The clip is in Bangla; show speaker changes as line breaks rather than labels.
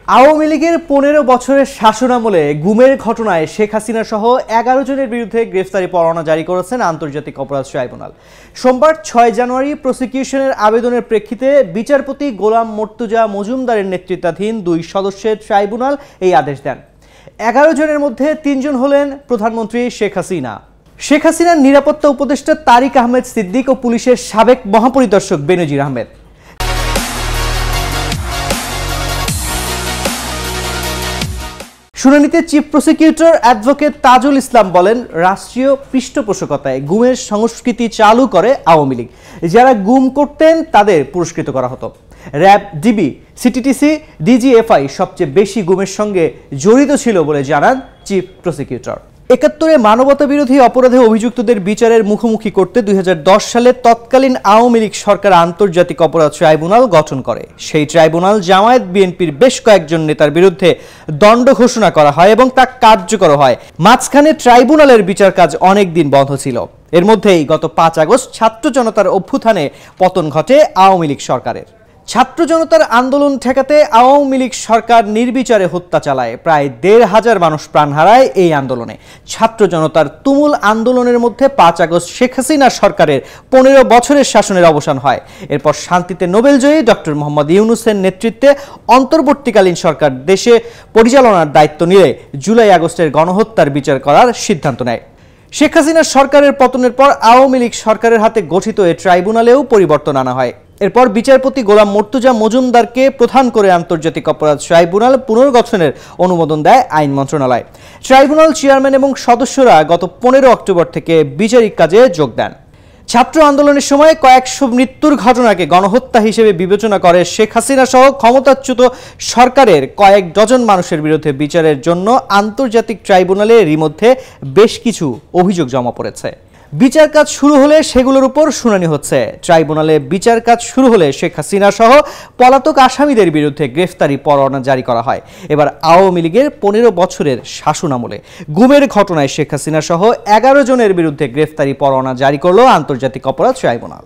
আওয়ামী লীগের ১৫ বছরের শাসনামলে গুমের ঘটনায় শেখ হাসিনা সহ ১১ জনের বিরুদ্ধে গ্রেফতারি পরোয়ানা জারি করেছেন আন্তর্জাতিক অপরাধ ট্রাইব্যুনাল। সোমবার ৬ জানুয়ারি প্রসিকিউশনের আবেদনের প্রেক্ষিতে বিচারপতি গোলাম মর্তুজা মজুমদারের নেতৃত্বাধীন ২ সদস্যের ট্রাইব্যুনাল এই আদেশ দেন। ১১ জনের মধ্যে ৩ জন হলেন প্রধানমন্ত্রী শেখ হাসিনা, শেখ হাসিনার নিরাপত্তা উপদেষ্টা তারিক আহমেদ সিদ্দিক ও পুলিশের সাবেক মহাপরিদর্শক বেনজির আহমেদ। শুনানিতে chief prosecutor advocate Tajul Islam বলেন, রাষ্ট্রীয় পৃষ্ঠপোষকতায় গুমের সংস্কৃতি চালু করে আওয়ামী লীগ। যারা গুম করতেন তাদের পুরস্কৃত করা হতো। র্যাব, ডিবি, সিটিটিসি, ডিজিএফআই সবচেয়ে বেশি গুমের সঙ্গে জড়িত ছিল বলে জানান চিফ প্রসিকিউটর। ৭১-এ মানবতা বিরোধী অপরাধে অভিযুক্তদের বিচারের মুখোমুখি করতে ২০১০ সালে তৎকালীন আওয়ামী লীগ সরকার আন্তর্জাতিক অপরাধ ট্রাইব্যুনাল গঠন করে। সেই ট্রাইব্যুনাল জামায়াত বিএনপির বেশ কয়েকজন নেতার বিরুদ্ধে দণ্ড ঘোষণা করা হয় এবং তা কার্যকর হয়। মাঝখানে ট্রাইব্যুনালের বিচার কাজ অনেক দিন বন্ধ ছিল। এর মধ্যেই গত ৫ আগস্ট ছাত্র জনতার অভ্যুত্থানে পতন ঘটে আওয়ামী লীগ সরকারের। ছাত্র জনতার আন্দোলন ঠেকাতে আওয়ামী লীগ সরকার নির্বিচারে হত্যা চালায়। প্রায় ১৫০০ মানুষ প্রাণ হারায় এই আন্দোলনে। ছাত্র জনতার তুমুল আন্দোলনের মধ্যে ৫ আগস্ট শেখ হাসিনা সরকারের ১৫ বছরের শাসনের অবসান হয়। এরপর শান্তিতে নোবেলজয়ী ডক্টর মোহাম্মদ ইউনূসের নেতৃত্বে অন্তর্বর্তীকালীন সরকার দেশে পরিচালনার দায়িত্ব নিয়ে জুলাই আগস্টের গণহত্যার বিচার করার সিদ্ধান্ত নেয়। শেখ হাসিনা সরকারের পতনের পর আওয়ামী লীগ সরকারের হাতে গঠিত এই ট্রাইব্যুনালেও পরিবর্তন আনা হয়। এরপর বিচারপতি গোলাম মর্তুজা মজুমদারকে প্রধান করে আন্তর্জাতিক অপরাধ ট্রাইব্যুনাল পুনর্গঠনের অনুমোদন দেয় আইন মন্ত্রণালয়। ট্রাইব্যুনাল চেয়ারম্যান এবং সদস্যরা গত ১৫ অক্টোবর থেকে বিচারিক কাজে যোগ দেন। ছাত্র আন্দোলনের সময় কয়েকশো মৃত্যুর ঘটনাকে গণহত্যা হিসেবে বিবেচনা করে শেখ হাসিনা সহ ক্ষমতাচ্যুত সরকারের কয়েক ডজন মানুষের বিরুদ্ধে বিচারের জন্য আন্তর্জাতিক ট্রাইব্যুনালে এরই মধ্যে বেশ কিছু অভিযোগ জমা পড়েছে। বিচার কাজ শুরু হলে সেগুলোর উপর শুনানি হচ্ছে। ট্রাইব্যুনালে বিচার কাজ শুরু হলে শেখ হাসিনা সহ পলাতক আসামিদের বিরুদ্ধে গ্রেফতারি পরোয়ানা জারি করা হয়। এবার আওয়ামী লীগের ১৫ বছরের শাসনামলে গুমের ঘটনায় শেখ হাসিনা সহ ১১ জনের বিরুদ্ধে গ্রেফতারি পরোয়ানা জারি করল আন্তর্জাতিক অপরাধ ট্রাইব্যুনাল।